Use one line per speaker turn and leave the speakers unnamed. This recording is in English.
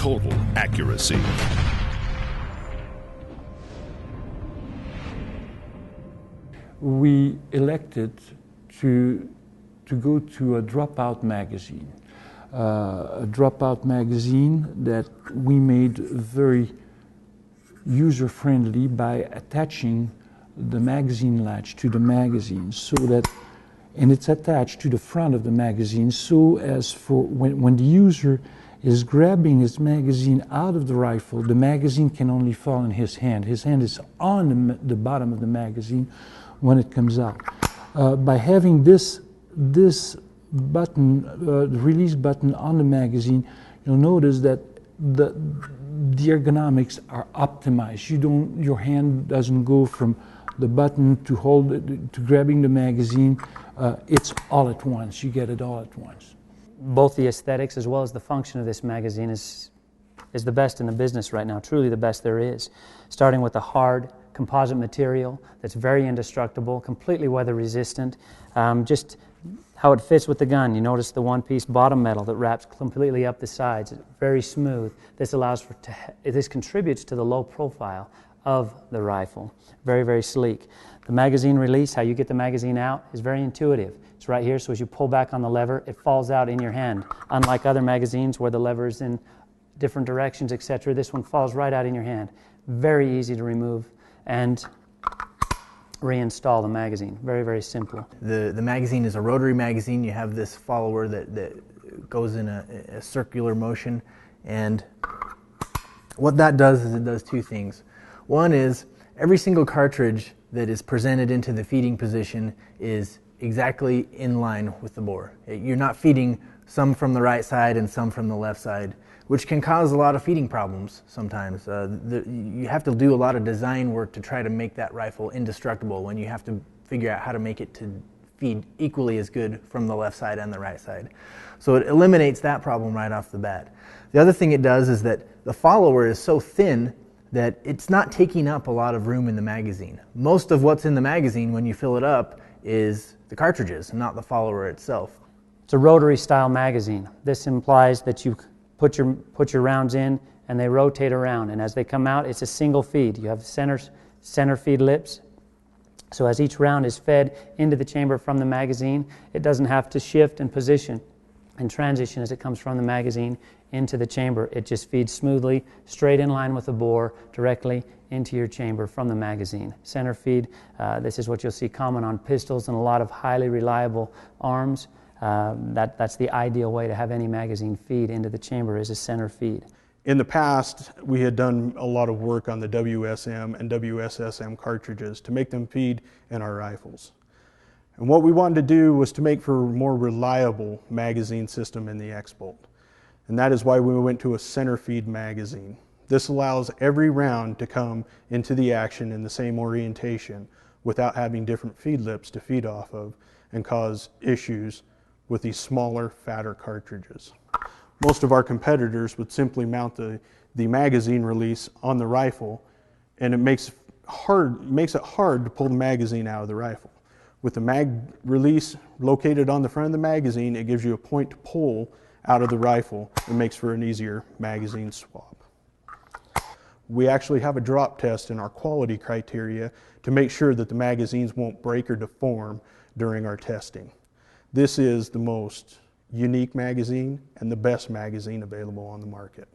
total accuracy.
We elected to go to a Dropout magazine. A Dropout magazine that we made very user-friendly by attaching the magazine latch to the magazine, and it's attached to the front of the magazine, so as for when the user is grabbing his magazine out of the rifle, the magazine can only fall in his hand. His hand is on the bottom of the magazine when it comes out. By having this button, the release button on the magazine, you'll notice that the ergonomics are optimized. Your hand doesn't go from the button to grabbing the magazine. It's all at once. You get it all at once.
Both the aesthetics as well as the function of this magazine is the best in the business right now, truly the best there is. Starting with a hard composite material that's very indestructible, completely weather resistant. Just how it fits with the gun. You notice the one-piece bottom metal that wraps completely up the sides. It's very smooth. This contributes to the low profile of the rifle. Very, very sleek. The magazine release, how you get the magazine out, is very intuitive. It's right here, so as you pull back on the lever, it falls out in your hand. Unlike other magazines where the lever is in different directions, etc., this one falls right out in your hand. Very easy to remove and reinstall the magazine. Very, very simple.
The magazine is a rotary magazine. You have this follower that goes in a circular motion, and what that does is it does two things. One is every single cartridge that is presented into the feeding position is exactly in line with the bore. You're not feeding some from the right side and some from the left side, which can cause a lot of feeding problems sometimes. You have to do a lot of design work to try to make that rifle indestructible when you have to figure out how to make it to feed equally as good from the left side and the right side. So it eliminates that problem right off the bat. The other thing it does is that the follower is so thin that it's not taking up a lot of room in the magazine. Most of what's in the magazine when you fill it up is the cartridges, not the follower itself.
It's a rotary style magazine. This implies that you put your rounds in and they rotate around, and as they come out, it's a single feed. You have center feed lips, so as each round is fed into the chamber from the magazine, it doesn't have to shift and position and transition as it comes from the magazine into the chamber. It just feeds smoothly, straight in line with the bore, directly into your chamber from the magazine. Center feed, this is what you'll see common on pistols and a lot of highly reliable arms. That's the ideal way to have any magazine feed into the chamber, is a center feed.
In the past, we had done a lot of work on the WSM and WSSM cartridges to make them feed in our rifles. And what we wanted to do was to make for a more reliable magazine system in the X-Bolt. And that is why we went to a center feed magazine. This allows every round to come into the action in the same orientation without having different feed lips to feed off of and cause issues with these smaller, fatter cartridges. Most of our competitors would simply mount the magazine release on the rifle, and it makes it hard to pull the magazine out of the rifle. With the mag release located on the front of the magazine, it gives you a point to pull out of the rifle and makes for an easier magazine swap. We actually have a drop test in our quality criteria to make sure that the magazines won't break or deform during our testing. This is the most unique magazine and the best magazine available on the market.